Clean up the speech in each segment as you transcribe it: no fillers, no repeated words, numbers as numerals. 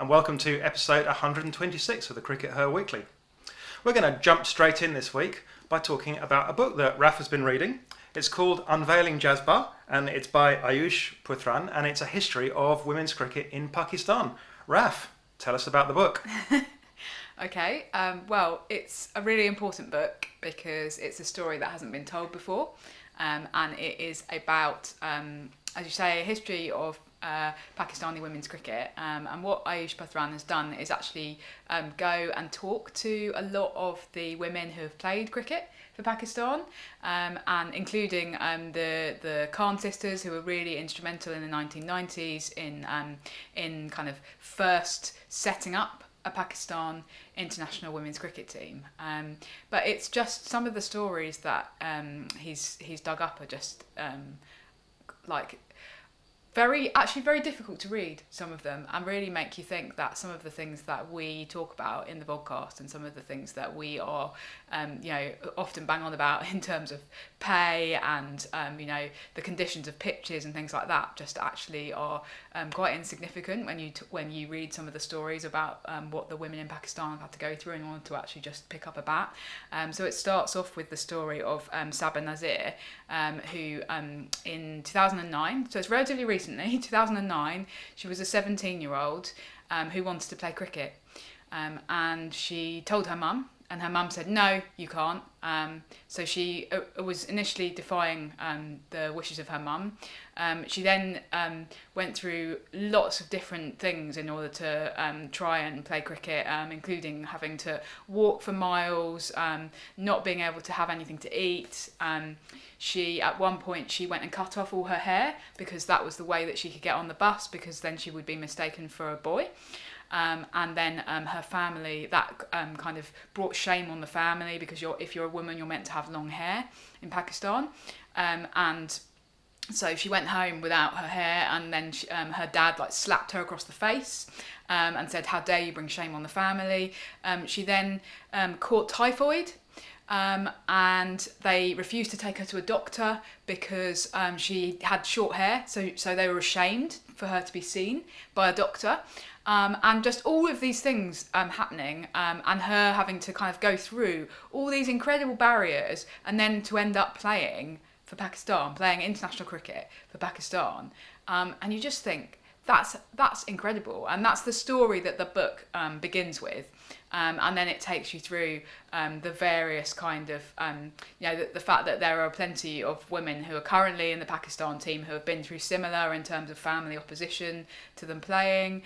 and welcome to episode 126 of the CRICKETher Weekly. We're going to jump straight in this week by talking about a book that Raf has been reading. It's called Unveiling Jazbaa, and it's by Ayush Puthran, and it's a history of women's cricket in Pakistan. Raf, tell us about the book. Okay, well, it's a really important book because it's a story that hasn't been told before, and it is about, as you say, a history of Pakistani women's cricket, and what Ayush Puthran has done is actually go and talk to a lot of the women who have played cricket for Pakistan, and including the Khan sisters, who were really instrumental in the 1990s in kind of first setting up a Pakistan international women's cricket team. But it's just some of the stories that he's dug up are just like very difficult to read, some of them, and really make you think that some of the things that we talk about in the podcast and some of the things that we are often bang on about in terms of pay and the conditions of pitches and things like that just actually are quite insignificant when you read some of the stories about what the women in Pakistan have had to go through in order to actually just pick up a bat. So it starts off with the story of Sabah Nazir, who in 2009, so it's relatively recently, 2009, she was a 17-year-old who wanted to play cricket, and she told her mum, and her mum said, no, you can't. So she was initially defying the wishes of her mum. She then went through lots of different things in order to try and play cricket, including having to walk for miles, not being able to have anything to eat. At one point, she went and cut off all her hair because that was the way that she could get on the bus, because then she would be mistaken for a boy. And then her family, that kind of brought shame on the family, because if you're a woman, you're meant to have long hair in Pakistan. And so she went home without her hair, and then her dad slapped her across the face and said, how dare you bring shame on the family. She then caught typhoid. And they refused to take her to a doctor because she had short hair, so they were ashamed for her to be seen by a doctor. And just all of these things happening, and her having to kind of go through all these incredible barriers, and then to end up playing for Pakistan, playing international cricket for Pakistan. And you just think, that's incredible. And that's the story that the book begins with. And then it takes you through the various kind of, the fact that there are plenty of women who are currently in the Pakistan team who have been through similar in terms of family opposition to them playing.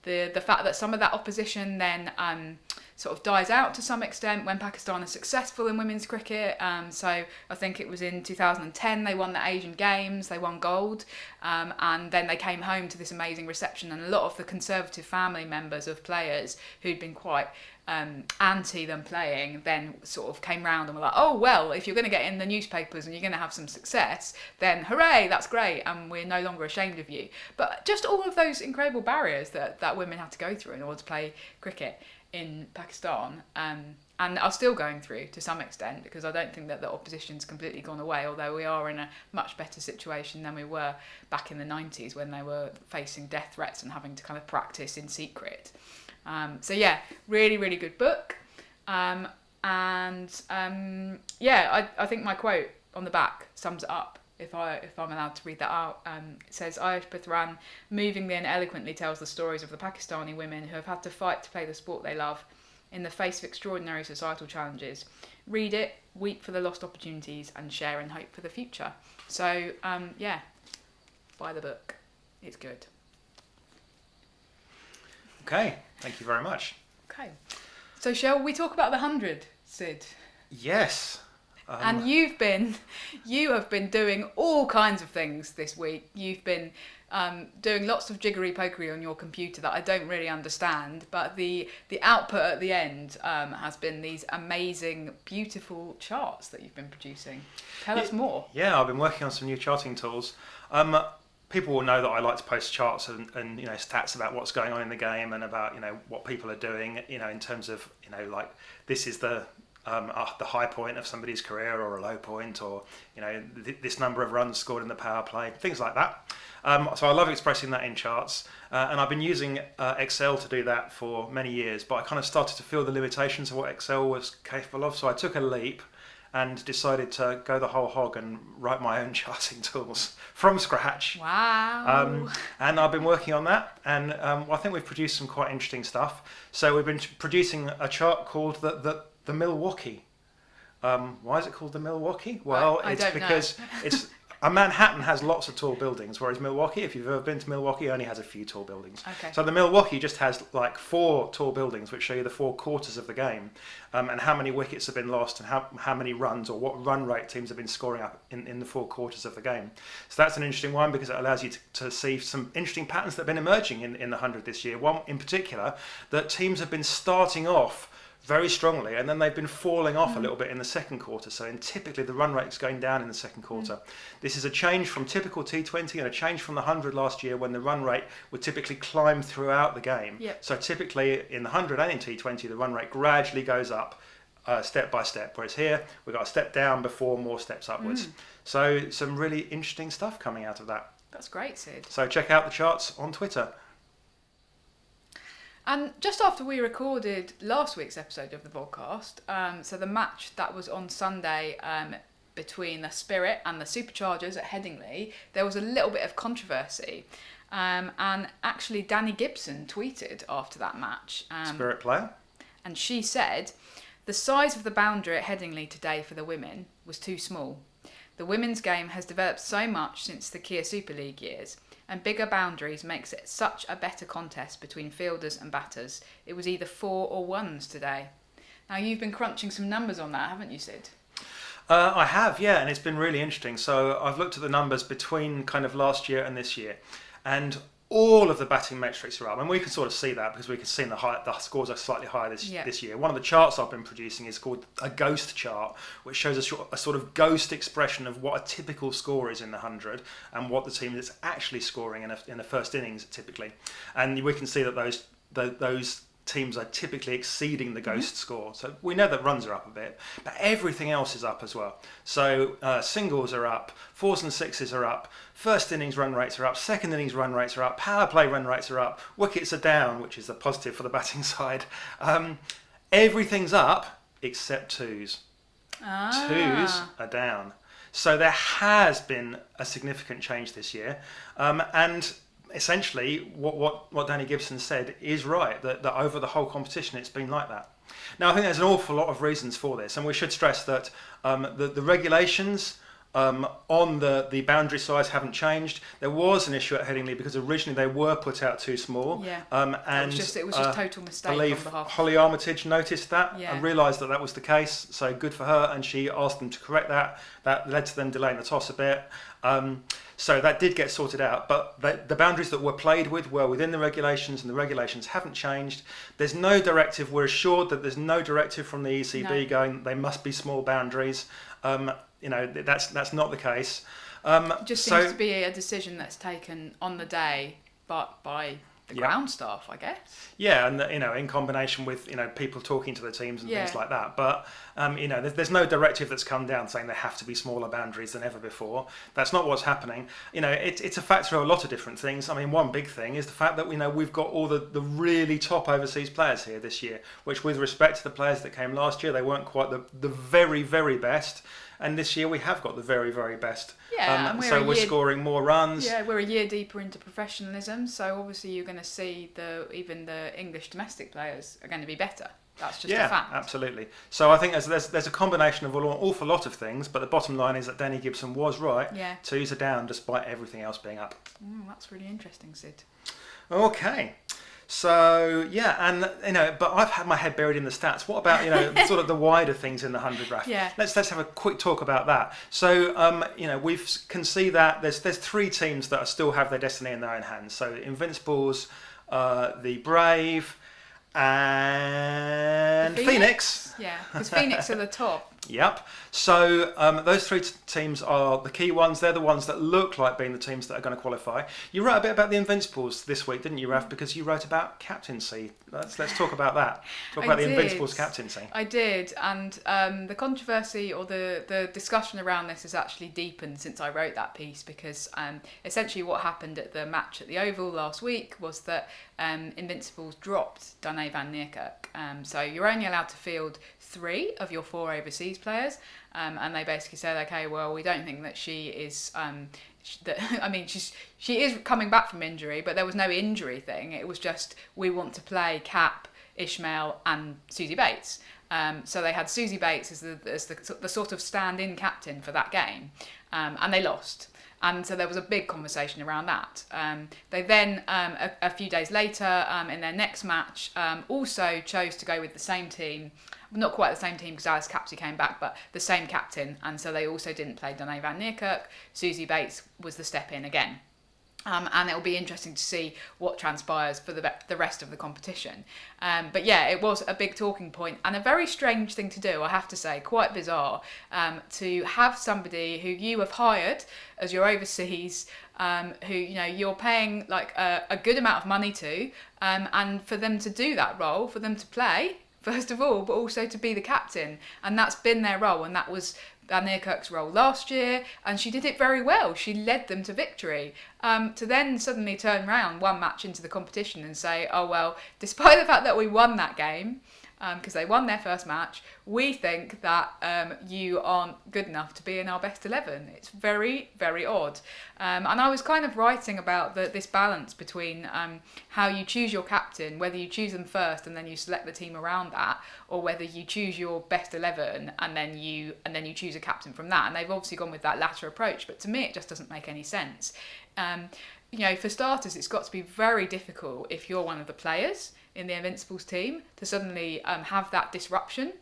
The fact that some of that opposition then sort of dies out to some extent when Pakistan is successful in women's cricket. So I think it was in 2010 they won the Asian Games, they won gold, and then they came home to this amazing reception, and a lot of the conservative family members of players who'd been quite anti them playing then sort of came round and were like, oh well, if you're going to get in the newspapers and you're going to have some success, then hooray, that's great, and we're no longer ashamed of you. But just all of those incredible barriers that women had to go through in order to play cricket in Pakistan, and are still going through to some extent, because I don't think that the opposition's completely gone away, although we are in a much better situation than we were back in the 90s when they were facing death threats and having to kind of practice in secret. So yeah, really, really good book. I think my quote on the back sums it up, if I'm allowed to read that out. It says, Ayush Puthran movingly and eloquently tells the stories of the Pakistani women who have had to fight to play the sport they love in the face of extraordinary societal challenges. Read it, weep for the lost opportunities, and share in hope for the future. So, buy the book. It's good. Okay, thank you very much. Okay. So shall we talk about the 100, Sid? Yes. And you have been doing all kinds of things this week. You've been doing lots of jiggery-pokery on your computer that I don't really understand, but the output at the end has been these amazing, beautiful charts that you've been producing. Tell us more. Yeah, I've been working on some new charting tools. People will know that I like to post charts and stats about what's going on in the game and about what people are doing in terms of like this is the the high point of somebody's career or a low point, or this number of runs scored in the power play, things like that. So I love expressing that in charts, and I've been using Excel to do that for many years, but I kind of started to feel the limitations of what Excel was capable of, so I took a leap and decided to go the whole hog and write my own charting tools from scratch. Wow. And I've been working on that, and I think we've produced some quite interesting stuff. So we've been producing a chart called the Milwaukee. Why is it called the Milwaukee? Well, I it's don't because know. it's Manhattan has lots of tall buildings, whereas Milwaukee, if you've ever been to Milwaukee, only has a few tall buildings. Okay. So the Milwaukee just has like 4 tall buildings, which show you the 4 quarters of the game, and how many wickets have been lost, and how many runs or what run rate teams have been scoring up in the 4 quarters of the game. So that's an interesting one because it allows you to see some interesting patterns that have been emerging in the 100 this year. One in particular, that teams have been starting off very strongly, and then they've been falling off a little bit in the second quarter. So typically the run rate's going down in the second quarter. This is a change from typical T20 and a change from the 100 last year, when the run rate would typically climb throughout the game. Yep. So typically in the 100 and in T20, the run rate gradually goes up step by step, whereas here we've got a step down before more steps upwards. So some really interesting stuff coming out of that. That's great, Sid. So check out the charts on Twitter. And just after we recorded last week's episode of the podcast, so the match that was on Sunday between the Spirit and the Superchargers at Headingley, there was a little bit of controversy. And actually Danny Gibson tweeted after that match. Spirit player. And she said, "The size of the boundary at Headingley today for the women was too small. The women's game has developed so much since the Kia Super League years, and bigger boundaries makes it such a better contest between fielders and batters. It was either 4 or 1s today." Now, you've been crunching some numbers on that, haven't you, Sid? I have, yeah, and it's been really interesting. So I've looked at the numbers between kind of last year and this year, and all of the batting metrics are up, and we can sort of see that because we can see the scores are slightly higher this year. One of the charts I've been producing is called a ghost chart, which shows a sort of ghost expression of what a typical score is in the 100 and what the team is actually scoring in the first innings typically, and we can see that those teams are typically exceeding the ghost score. So we know that runs are up a bit, but everything else is up as well. So singles are up, 4s and 6s are up, first innings run rates are up, second innings run rates are up, power play run rates are up, wickets are down, which is a positive for the batting side. Everything's up except 2s. 2s are down. So there has been a significant change this year, and essentially what Danny Gibson said is right, that over the whole competition it's been like that. Now I think there's an awful lot of reasons for this, and we should stress that the regulations on the boundary size haven't changed. There was an issue at Headingley because originally they were put out too small. Yeah. And it was just total mistake I believe on behalf. Holly Armitage noticed that and Yeah. realised that was the case. So good for her, and she asked them to correct that. That led to them delaying the toss a bit. So that did get sorted out, but the boundaries that were played with were within the regulations, and the regulations haven't changed. There's no directive. We're assured that there's no directive from the ECB going they must be small boundaries. That's not the case. Just seems to be a decision that's taken on the day, but by the ground staff, I guess. Yeah, and in combination with people talking to the teams and things like that. But there's no directive that's come down saying there have to be smaller boundaries than ever before. That's not what's happening. It's a factor of a lot of different things. I mean, one big thing is the fact that we've got all the really top overseas players here this year, which, with respect to the players that came last year, they weren't quite the very, very best. And this year we have got the very, very best. Yeah, and we're scoring more runs. Yeah, we're a year deeper into professionalism, so obviously you're going to see even the English domestic players are going to be better. That's just a fact. Yeah, absolutely. So I think there's a combination of an awful lot of things, but the bottom line is that Danny Gibson was right. Yeah. 2s are down despite everything else being up. That's really interesting, Sid. Okay. So but I've had my head buried in the stats. What about sort of the wider things in the 100, Raf? Yeah. Let's have a quick talk about that. So we can see that there's 3 teams that still have their destiny in their own hands. So Invincibles, the Brave, and Phoenix. Yeah, because Phoenix are the top. Yep. So those three teams are the key ones. They're the ones that look like being the teams that are going to qualify. You wrote a bit about the Invincibles this week, didn't you, Raf? Because you wrote about captaincy. Let's talk about that. Talk about the Invincibles captaincy. I did, and the controversy or the discussion around this has actually deepened since I wrote that piece, because essentially what happened at the match at the Oval last week was that Invincibles dropped Danae van Niekerk. So you're only allowed to field 3 of your 4 overseas players, and they basically said, okay, well, we don't think that she is she is coming back from injury, but there was no injury thing. It was just, we want to play Cap, Ishmael and Susie Bates. So they had Susie Bates as the sort of stand-in captain for that game, and they lost. And so there was a big conversation around that. They then, a few days later, in their next match, also chose to go with the same team. Not quite the same team because Alice Capsey came back, but the same captain. And so they also didn't play Danae van Niekerk. Susie Bates was the step-in again. And it'll be interesting to see what transpires for the rest of the competition. But yeah, it was a big talking point and a very strange thing to do, I have to say, quite bizarre, to have somebody who you have hired as your overseas, who you're paying like a good amount of money to, and for them to do that role, for them to play, first of all, but also to be the captain. And that's been their role, and that was Van Niekerk's role last year, and she did it very well. She led them to victory. To then suddenly turn around one match into the competition and say, oh, well, despite the fact that we won that game, because they won their first match, we think that you aren't good enough to be in our best 11. It's very, very odd. And I was kind of writing about this balance between how you choose your captain, whether you choose them first and then you select the team around that, or whether you choose your best 11 and then you choose a captain from that. And they've obviously gone with that latter approach, but to me it just doesn't make any sense. For starters, it's got to be very difficult if you're one of the players in the Invincibles team to suddenly have that disruption.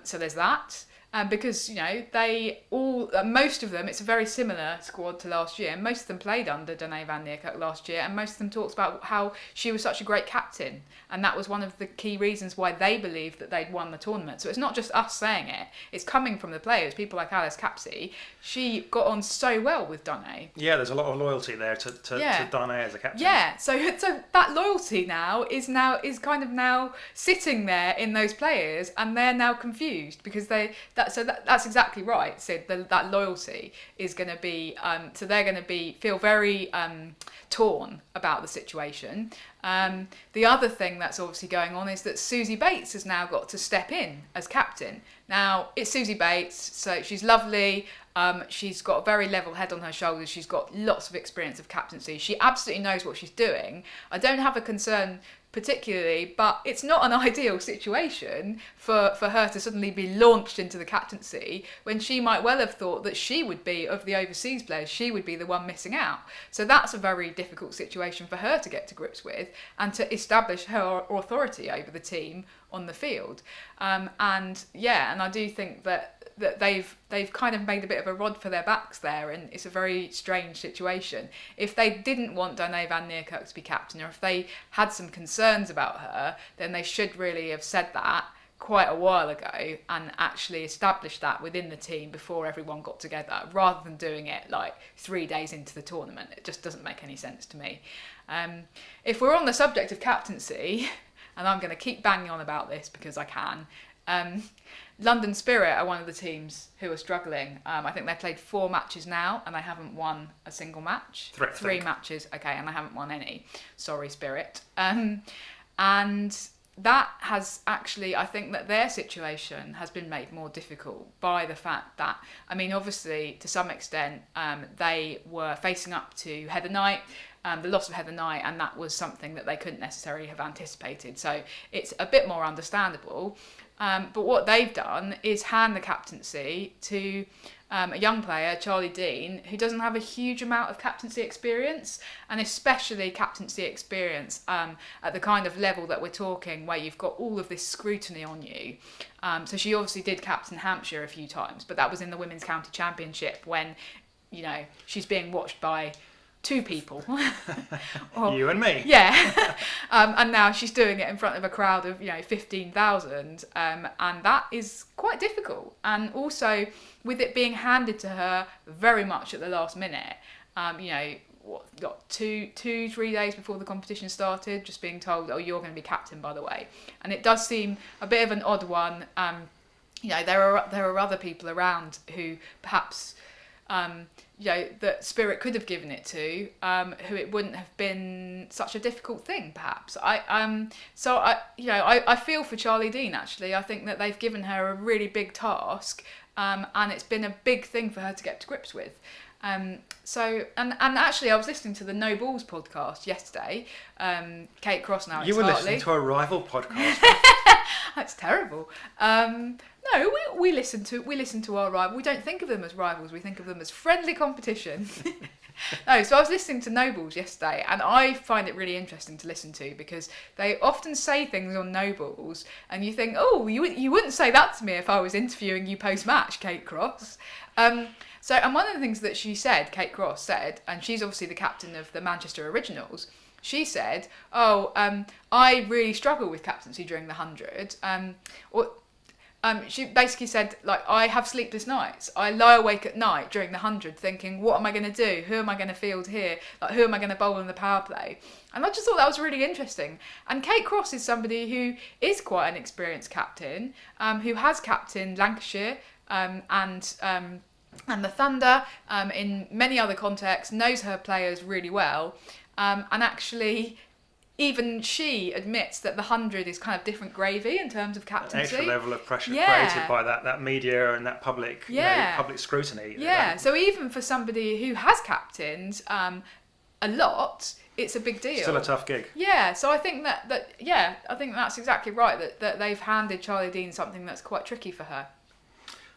So there's that. Because, most of them, it's a very similar squad to last year. Most of them played under Danae van Niekerk last year, and most of them talked about how she was such a great captain. And that was one of the key reasons why they believed that they'd won the tournament. So it's not just us saying it, it's coming from the players. People like Alice Capsey, she got on so well with Danae. Yeah, there's a lot of loyalty there to Danae as a captain. Yeah, so that loyalty is kind of now sitting there in those players, and they're now confused because that's exactly right. So that loyalty is going to be so they're going to feel very torn about the situation. The other thing that's obviously going on is that Susie Bates has now got to step in as captain. Now, it's Susie Bates, so she's lovely. She's got a very level head on her shoulders. She's got lots of experience of captaincy. She absolutely knows what she's doing. I don't have a concern particularly, but it's not an ideal situation for her to suddenly be launched into the captaincy when she might well have thought that she would be, of the overseas players, she would be the one missing out. So that's a very difficult situation for her to get to grips with and to establish her authority over the team on the field. And I do think that they've kind of made a bit of a rod for their backs there, and it's a very strange situation. If they didn't want Danae van Niekerk to be captain, or if they had some concerns about her, then they should really have said that quite a while ago and actually established that within the team before everyone got together, rather than doing it like 3 days into the tournament. It just doesn't make any sense to me. If we're on the subject of captaincy, and I'm going to keep banging on about this because I can, London Spirit are one of the teams who are struggling. I think they've played 4 matches now and they haven't won a single match. 3 matches, okay, and they haven't won any. Sorry, Spirit. And that has actually, I think that their situation has been made more difficult by the fact that, obviously, to some extent, they were facing up to Heather Knight, the loss of Heather Knight, and that was something that they couldn't necessarily have anticipated. So it's a bit more understandable. But what they've done is hand the captaincy to a young player, Charlie Dean, who doesn't have a huge amount of captaincy experience, and especially captaincy experience at the kind of level that we're talking, where you've got all of this scrutiny on you. So she obviously did captain Hampshire a few times, but that was in the Women's County Championship when, she's being watched by two people. You and me. Yeah. And now she's doing it in front of a crowd of 15,000, and that is quite difficult. And also with it being handed to her very much at the last minute, got 2-3 days before the competition started, just being told, oh, you're going to be captain, by the way. And it does seem a bit of an odd one. There are other people around who perhaps that Spirit could have given it to, who it wouldn't have been such a difficult thing, perhaps. I feel for Charlie Dean, actually. I think that they've given her a really big task, and it's been a big thing for her to get to grips with. Actually, I was listening to the No Balls podcast yesterday. Kate Cross now. You were listening to a rival podcast. That's terrible. No, we listen to our rival. We don't think of them as rivals. We think of them as friendly competition. No, so I was listening to No Balls yesterday, and I find it really interesting to listen to because they often say things on No Balls, and you think, oh, you wouldn't say that to me if I was interviewing you post match, Kate Cross. And one of the things that she said, Kate Cross said, and she's obviously the captain of the Manchester Originals. She said, I really struggle with captaincy during the 100. She basically said, I have sleepless nights. I lie awake at night during the 100 thinking, what am I going to do? Who am I going to field here? Who am I going to bowl in the power play? And I just thought that was really interesting. And Kate Cross is somebody who is quite an experienced captain, who has captained Lancashire and the Thunder in many other contexts, knows her players really well. And actually, even she admits that the 100 is kind of different gravy in terms of captaincy. An extra level of pressure created by that media and that public public scrutiny. Yeah, so even for somebody who has captained a lot, it's a big deal. Still a tough gig. Yeah, so I think I think that's exactly right, that they've handed Charlie Dean something that's quite tricky for her.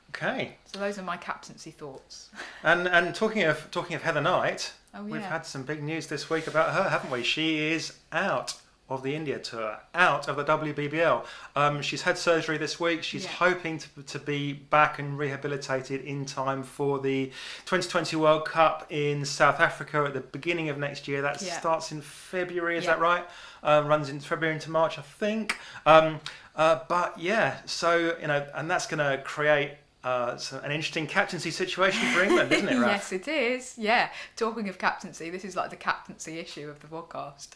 Okay. So those are my captaincy thoughts. And talking of Heather Knight, We've had some big news this week about her, haven't we? She is out of the India tour, out of the WBBL. She's had surgery this week. She's hoping to be back and rehabilitated in time for the 2020 World Cup in South Africa at the beginning of next year. That starts in February, is that right? Runs in February into March, I think. And that's going to create an interesting captaincy situation for England, isn't it, Raph? Yes, it is. Yeah. Talking of captaincy, this is like the captaincy issue of the podcast.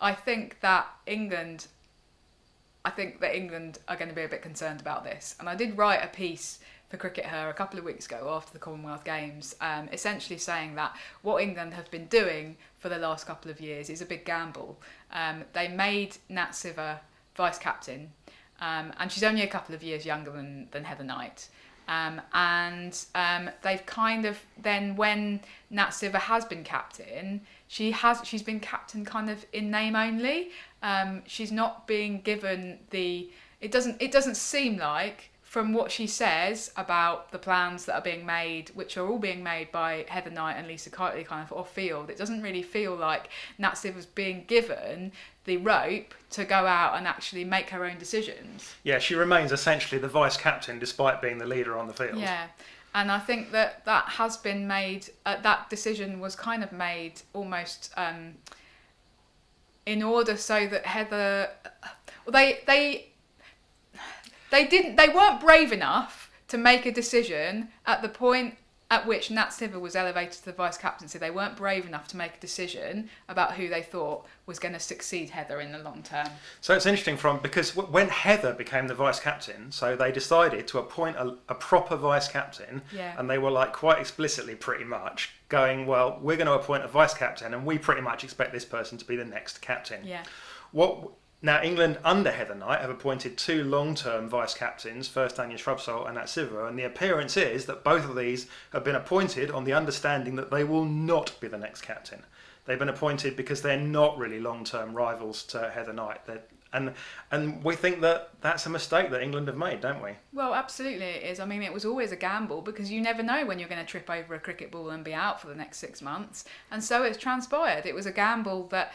I think that England are going to be a bit concerned about this. And I did write a piece for CRICKETher a couple of weeks ago after the Commonwealth Games, essentially saying that what England have been doing for the last couple of years is a big gamble. They made Nat Siver vice captain. And she's only a couple of years younger than Heather Knight. They've kind of then, when Nat Siver has been captain, she's been captain kind of in name only. She's not being given it doesn't seem like, from what she says about the plans that are being made, which are all being made by Heather Knight and Lisa Kiteley kind of off field, it doesn't really feel like Nat Siver's being given the rope to go out and actually make her own decisions. Yeah, she remains essentially the vice captain despite being the leader on the field. Yeah, and I think that has been made, that decision was kind of made almost in order so that Heather, they weren't brave enough to make a decision at the point at which Nat Siver was elevated to the vice captaincy. They weren't brave enough to make a decision about who they thought was going to succeed Heather in the long term. So it's interesting because when Heather became the vice captain, so they decided to appoint a proper vice captain, and they were quite explicitly pretty much going, well, we're going to appoint a vice captain and we pretty much expect this person to be the next captain. Yeah. Now, England under Heather Knight have appointed two long-term vice-captains, first Anya Shrubsole and Nat Siver, and the appearance is that both of these have been appointed on the understanding that they will not be the next captain. They've been appointed because they're not really long-term rivals to Heather Knight. And we think that that's a mistake that England have made, don't we? Well, absolutely it is. I mean, it was always a gamble because you never know when you're going to trip over a cricket ball and be out for the next 6 months. And so it's transpired. It was a gamble that,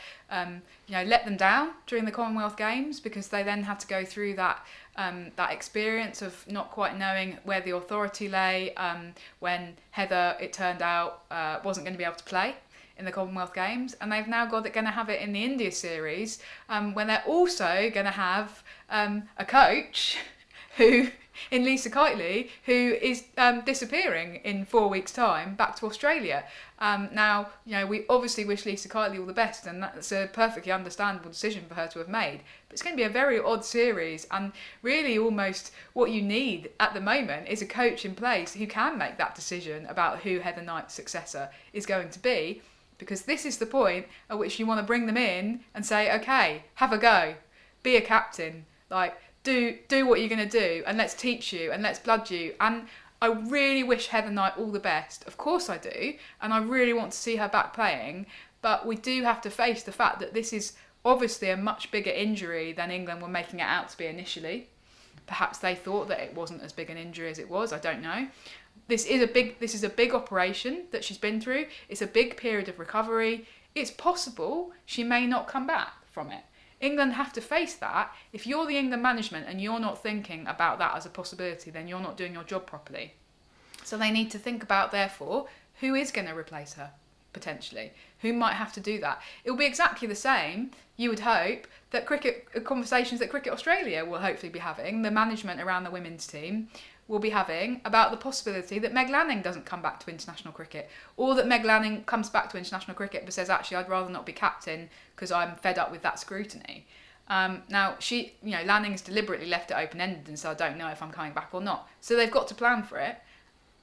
let them down during the Commonwealth Games because they then had to go through that experience of not quite knowing where the authority lay when Heather, it turned out, wasn't going to be able to play in the Commonwealth Games, and they've now going to have it in the India series when they're also going to have a coach who, in Lisa Kiteley, who is disappearing in 4 weeks' time back to Australia. Now, we obviously wish Lisa Kiteley all the best, and that's a perfectly understandable decision for her to have made. But it's going to be a very odd series, and really almost what you need at the moment is a coach in place who can make that decision about who Heather Knight's successor is going to be. Because this is the point at which you want to bring them in and say, okay, have a go, be a captain, like do what you're going to do, and let's teach you and let's blood you. And I really wish Heather Knight all the best. Of course I do, and I really want to see her back playing. But we do have to face the fact that this is obviously a much bigger injury than England were making it out to be initially. Perhaps they thought that it wasn't as big an injury as it was. I don't know. This is a big operation that she's been through. It's a big period of recovery. It's possible she may not come back from it. England have to face that. If you're the England management and you're not thinking about that as a possibility, then you're not doing your job properly. So they need to think about, therefore, who is going to replace her, potentially. Who might have to do that? It will be exactly the same, you would hope, that conversations that Cricket Australia will hopefully be having, the management around the women's team, will be having about the possibility that Meg Lanning doesn't come back to international cricket, or that Meg Lanning comes back to international cricket but says, actually, I'd rather not be captain because I'm fed up with that scrutiny. Now, Lanning's deliberately left it open-ended and so I don't know if I'm coming back or not. So they've got to plan for it.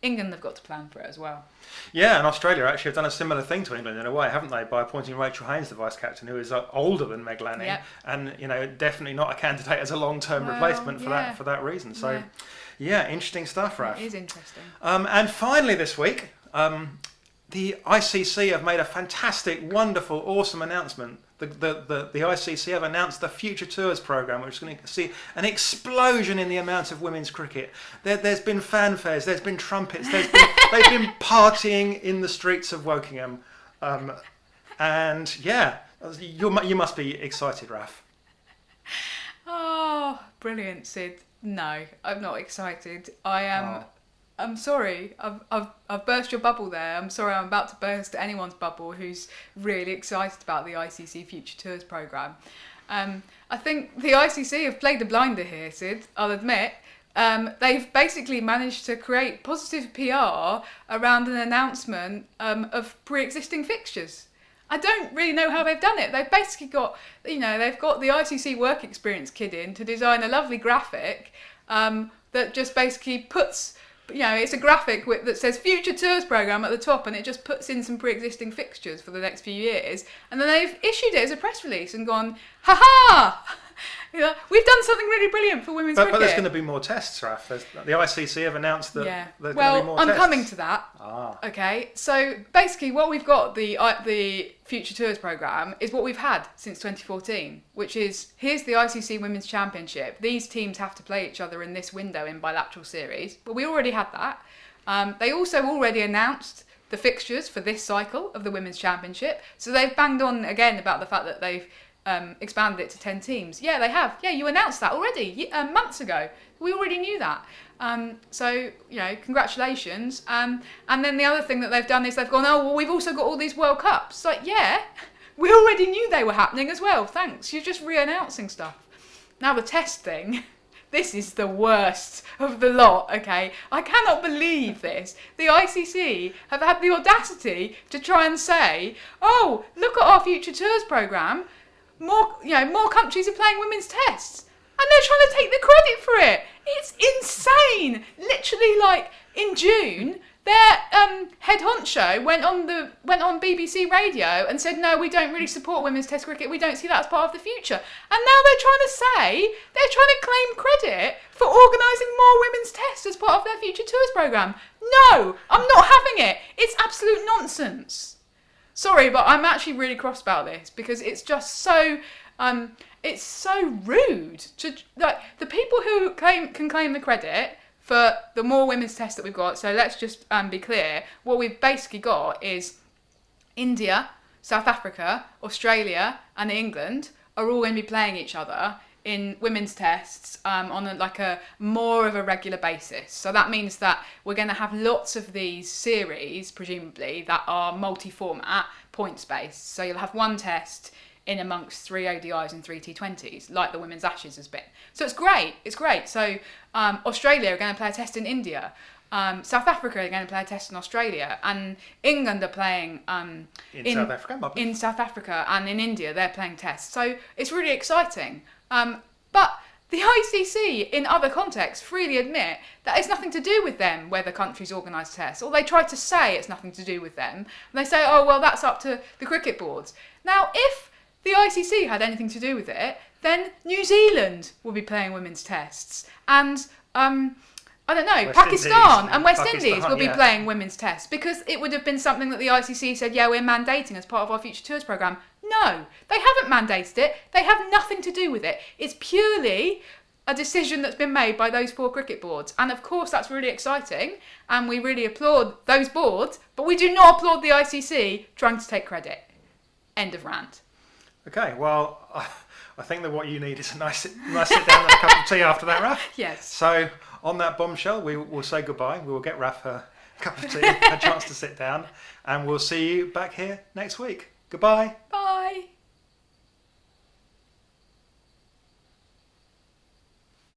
England have got to plan for it as well. Yeah, and Australia actually have done a similar thing to England in a way, haven't they? By appointing Rachel Haynes the vice captain, who is older than Meg Lanning, yep. and definitely not a candidate as a long-term replacement for that reason. So, yeah, interesting stuff, Raf. It is interesting. And finally, this week, the ICC have made a fantastic, wonderful, awesome announcement. The ICC have announced the Future Tours Programme, which is going to see an explosion in the amount of women's cricket. There's been fanfares, there's been trumpets, they've been partying in the streets of Wokingham. And yeah, you must be excited, Raf. Oh, brilliant, Sid. No, I'm not excited. I am... Oh. I'm sorry, I've burst your bubble there. I'm sorry, I'm about to burst anyone's bubble who's really excited about the ICC Future Tours Programme. I think the ICC have played a blinder here, Sid, I'll admit. They've basically managed to create positive PR around an announcement of pre-existing fixtures. I don't really know how they've done it. They've basically got, they've got the ICC work experience kid in to design a lovely graphic that just basically puts... it's a graphic that says Future Tours Programme at the top, and it just puts in some pre-existing fixtures for the next few years. And then they've issued it as a press release and gone, ha-ha! We've done something really brilliant for women's cricket. But there's going to be more tests, Raf. The ICC have announced that there's going to be more tests. tests. Coming to that. Okay, so basically what we've got, the Future Tours Programme, is what we've had since 2014, which is, here's the ICC Women's Championship. These teams have to play each other in this window in bilateral series, but we already had that. They also already announced the fixtures for this cycle of the Women's Championship, so they've banged on again about the fact that they've expanded it to 10 teams. Yeah, they have. Yeah, you announced that already months ago. We already knew that. So, congratulations. And then the other thing that they've done is they've gone, oh, well, we've also got all these World Cups. It's like, yeah, we already knew they were happening as well. Thanks. You're just re-announcing stuff. Now the test thing, this is the worst of the lot, okay? I cannot believe this. The ICC have had the audacity to try and say, oh, look at our Future Tours Programme. More countries are playing women's tests, and they're trying to take the credit for it. It's insane. Literally, in June, their head honcho went on BBC Radio and said, no, we don't really support women's test cricket. We don't see that as part of the future. And now they're trying to claim credit for organising more women's tests as part of their Future Tours Programme. No, I'm not having it. It's absolute nonsense. Sorry, but I'm actually really cross about this because it's just so It's so rude to like the people who can claim the credit for the more women's tests that we've got. So let's just be clear. What we've basically got is India, South Africa, Australia, and England are all going to be playing each other in women's tests on a more of a regular basis. So that means that we're going to have lots of these series, presumably, that are multi-format, points-based. So you'll have one test in amongst 3 ODIs and 3 T20s, like the Women's Ashes has been. So it's great. So Australia are going to play a test in India. South Africa are going to play a test in Australia, and England are playing in South Africa, and in India they're playing tests. So it's really exciting. But the ICC, in other contexts, freely admit that it's nothing to do with them whether countries organise tests, or they try to say it's nothing to do with them, and they say, oh well, that's up to the cricket boards. Now, if the ICC had anything to do with it, then New Zealand will be playing women's tests, and I don't know, Pakistan and West Indies will be playing women's tests, because it would have been something that the ICC said, yeah, we're mandating as part of our Future Tours Programme. No, they haven't mandated it. They have nothing to do with it. It's purely a decision that's been made by those 4 cricket boards. And of course, that's really exciting, and we really applaud those boards, but we do not applaud the ICC trying to take credit. End of rant. Okay, well, I think that what you need is a nice sit down and a cup of tea after that, Raf. Yes. So, on that bombshell, we will say goodbye. We will get Raf a cup of tea, a chance to sit down, and we'll see you back here next week. Goodbye. Bye.